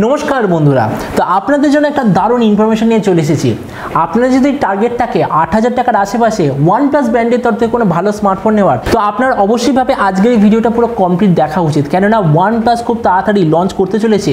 नमस्कार बंधुरा तो आपनादेर जोन्नो एक दारुण इनफरमेशन निये चले एसेछि। आपनारा जोदि टार्गेट थाके 8000 टाकार आशेपाशे OnePlus ब्रैंडेर तरफ थेके कोनो भालो स्मार्टफोन नेওয়ার तो आपनार अवश्यई भावे आजकेर এই ভিডিওটা পুরো কমপ্লিট দেখা উচিত, কেননা OnePlus খুব তাড়াতাড়ি লঞ্চ করতে চলেছে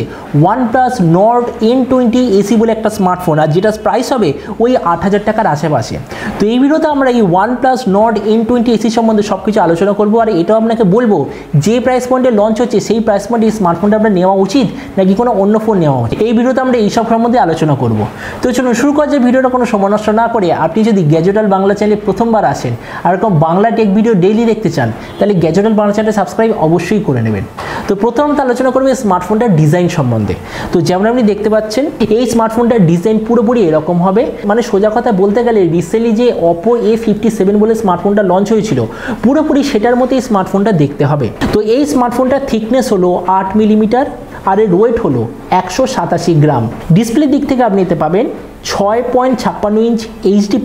OnePlus Nord N20 SE বলে একটা স্মার্টফোন, আর যেটা প্রাইস হবে ওই 8000 টাকার আশেপাশে। তো এই ভিডিওতে আমরা এই OnePlus Nord N20 SE সম্বন্ধে সবকিছু আলোচনা করব, আর এটাও আপনাকে বলবো যে প্রাইস পয়েন্টে লঞ্চ হচ্ছে সেই প্রাইস পয়েন্টে এই স্মার্টফোনটা আপনার নেওয়া উচিত নাকি কোনো অন্য ফোন নেওয়া উচিত, এই ভিডিওতে আমরা এই সব সম্বন্ধে আলোচনা করব। তো চলুন শুরু করা যাক। ভিডিওটা কোনো সময় নষ্ট না করে আপনি যদি গ্যাজেটাল বাংলা চ্যানেলে প্রথমবার আসেন আর এরকম বাংলা টেক ভিডিও ডেইলি দেখতে চান তাহলে গ্যাজেটাল বাংলা চ্যানেলটা সাবস্ক্রাইব অবশ্যই করে নেবেন। তো প্রথমত আলোচনা করব স্মার্টফোনটার ডিজাইন সম্বন্ধে। তো যেমন আপনি দেখতে পাচ্ছেন এই স্মার্টফোনটার ডিজাইন পুরোপুরি এরকম হবে, মানে সোজা কথা বলতে গেলে রিসেন্টলি যে Oppo A57 বলে স্মার্টফোনটা লঞ্চ হয়েছিল পুরোপুরি সেটার মতোই স্মার্টফোনটা দেখতে হবে। তো এই স্মার্টফোনটার থিকনেস হলো 8 মিলিমিটার আর এর ওয়েট হলো 187 গ্রাম। ডিসপ্লে দিক থেকে আপনি নিতে পাবেন 6.56 inch HD+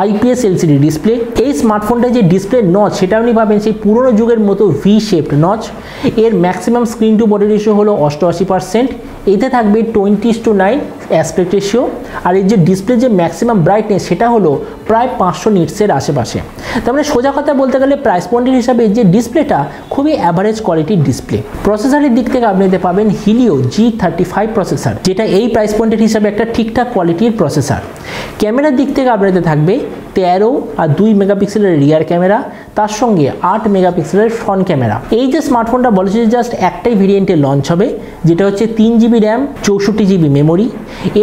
IPS LCD display. এই স্মার্টফোনটা যে ডিসপ্লে নচ সেটা আপনি পাবেন সেই পুরনো যুগের মতো ভি শেপড নচ। এর maximum screen to body ratio হলো 88%। এতে থাকবে 20:9 অ্যাসপেক্ট রেশিও, আর এই যে ডিসপ্লে যে ম্যাক্সিমাম ব্রাইটনেস সেটা হলো প্রায় 500 নিটসের আশেপাশে। তার মানে সোজা কথা বলতে গেলে প্রাইস পয়েন্টের হিসাবে যে ডিসপ্লেটা খুবই অ্যাভারেজ কোয়ালিটির ডিসপ্লে। প্রসেসরের দিক থেকে আপনি নিতে পাবেন HELIO G35 প্রসেসর, যেটা এই প্রাইস পয়েন্টের হিসাবে একটা ঠিকঠাক কোয়ালিটির প্রসেসর। ক্যামেরার দিক থেকে আপনাদের থাকবে 13 আর 2 মেগাপিক্সেলের রিয়ার ক্যামেরা, তার সঙ্গে 8 মেগাপিক্সেলের ফ্রন্ট ক্যামেরা। এই যে স্মার্টফোনটা বলেছে যে জাস্ট একটাই ভেরিয়েন্টে লঞ্চ হবে, যেটা হচ্ছে 3GB র্যাম 64GB মেমোরি।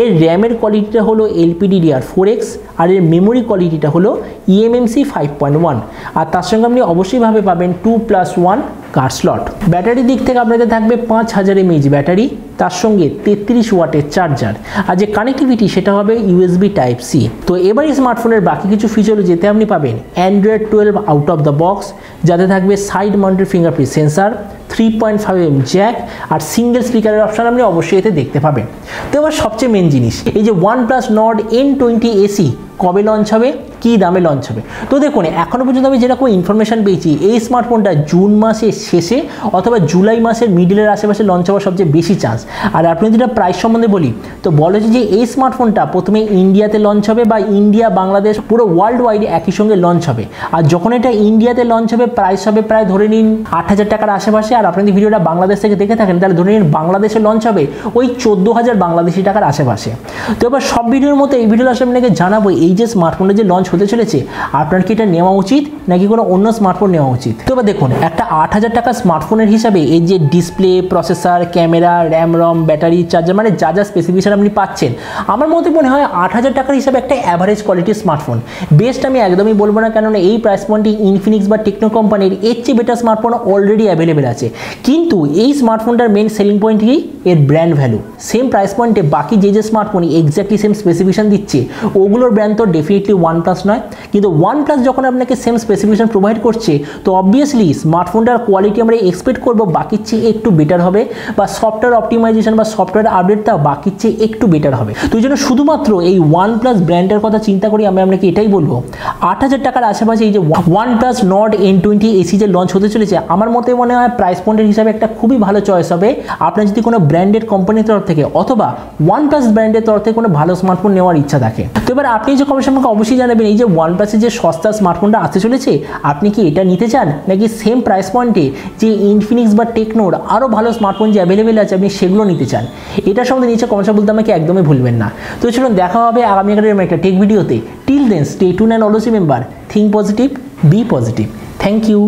এর র্যামের কোয়ালিটিটা হলো LPDDR4X আর এর মেমোরি কোয়ালিটিটা হলো EMMC 5.1, আর তার সঙ্গে আপনি অবশ্যই ভাবে পাবেন 2+1 কার্ড স্লট। ব্যাটারি দিক থেকে আপনাদের থাকবে 5000 mAh ব্যাটারি, তার সঙ্গে 33 ওয়াটের চার্জার, আর যে কানেক্টিভিটি সেটা হবে USB Type-C। তো এবার এই স্মার্টফোনের বাকি কিছু ফিচার যেতে আপনি পাবেন Android 12 out of the box, যাতে থাকবে side mounted fingerprint sensor, 3.5mm jack আর সিঙ্গেল স্পিকারের অপশন আপনি অবশ্যই এতে দেখতে পাবেন। তো এবার সবচেয়ে মেন জিনিস, এই যে OnePlus Nord N20 SE কবে লঞ্চ হবে, কী দামে লঞ্চ হবে। তো দেখুন এখনও পর্যন্ত আমি যেরকম ইনফরমেশান পেয়েছি এই স্মার্টফোনটা জুন মাসের শেষে অথবা জুলাই মাসের মিডলের আশেপাশে লঞ্চ হওয়ার সবচেয়ে বেশি চান্স। আর আপনি যেটা প্রাইস সম্বন্ধে বলি তো বলা হচ্ছে যে এই স্মার্টফোনটা প্রথমে ইন্ডিয়াতে লঞ্চ হবে, বা ইন্ডিয়া বাংলাদেশ পুরো ওয়ার্ল্ড ওয়াইড একই সঙ্গে লঞ্চ হবে। আর যখন এটা ইন্ডিয়াতে লঞ্চ হবে প্রাইস হবে প্রায় ধরে নিন 8000 টাকার আশেপাশে, আর আপনি যদি ভিডিওটা বাংলাদেশ থেকে দেখে থাকেন তাহলে ধরে নিন বাংলাদেশে লঞ্চ হবে ওই 14000 বাংলাদেশি টাকার আশেপাশে। তো এবার সব ভিডিওর মতো এই ভিডিওটা আসলে আপনাকে জানাবো এই যে স্মার্টফোনটা যে লঞ্চ হতে চলেছে আপনার কি এটা নেওয়া উচিত নাকি কোনো অন্য স্মার্টফোন নেওয়া উচিত। তো এবার দেখুন একটা 8000 টাকার স্মার্টফোনের হিসাবে এই যে display, processor, camera, RAM ROM, battery, charger, মানে যা যা স্পেসিফিকেশন আপনি পাচ্ছেন আমার মতে মনে হয় 8000 টাকার হিসাবে একটা অ্যাভারেজ কোয়ালিটির স্মার্টফোন। বেস্ট আমি একদমই বলবো না, কেননা এই প্রাইস পয়েন্টে ইনফিনিক্স বা টেকনো কোম্পানির এর চেয়ে বেটার স্মার্টফোন অলরেডি অ্যাভেলেবেল আছে। কিন্তু এই স্মার্টফোনটার মেন সেলিং পয়েন্ট কি, এর ব্র্যান্ড ভ্যালু। সেম প্রাইস পয়েন্টে বাকি যে স্মার্টফোন এক্স্যাক্টলি সেম স্পেসিফিকেশন দিচ্ছে ওগুলোর ব্র্যান্ড তো ডেফিনেটলি OnePlus নয়, কিন্তু OnePlus যখন আপনাকে সেম স্পেসিফিকেশন প্রোভাইড করছে তো অবভিয়াসলি স্মার্টফোনটার কোয়ালিটি আমরা এক্সপেক্ট করবো বাকির চেয়ে একটু বেটার হবে, বা সফটওয়্যার অপটিমাইজেশন বা সফটওয়্যার আপডেটটা বাকির চেয়ে একটু বেটার হবে। তো এই জন্য শুধুমাত্র এই OnePlus ব্র্যান্ডের কথা চিন্তা করি আমি আপনাকে এটাই বলবো 8000 টাকার আশেপাশে এই যে OnePlus Nord N20 SE যে লঞ্চ হতে চলেছে আমার মতে মনে হয় প্রাইস পয়েন্টের হিসাবে একটা খুবই ভালো চয়েস হবে আপনার যদি কোনো ব্র্যান্ডেড কোম্পানির তরফ থেকে অথবা OnePlus ব্র্যান্ডের তরফ থেকে কোনো ভালো স্মার্টফোন নেওয়ার ইচ্ছা থাকে। তো এবার আপনি যে কমেন্ট আমাকে অবশ্যই জানাবেন এই যে OnePlus যে সস্তা স্মার্টফোনটা আসতে চলেছে আপনি কি এটা নিতে চান, নাকি সেম প্রাইস পয়েন্টে যে ইনফিনিক্স বা টেকনোর আরও ভালো স্মার্টফোন যে অ্যাভেলেবেল আছে আপনি সেগুলো নিতে চান। এটার সম্বন্ধে নিচে কমেন্টস বলতে আমাকে একদমই ভুলবেন না। তো চলুন দেখা হবে আগামীকালের একটা টেক ভিডিওতে। Till then stay tuned and always remember, think positive, be positive. Thank you.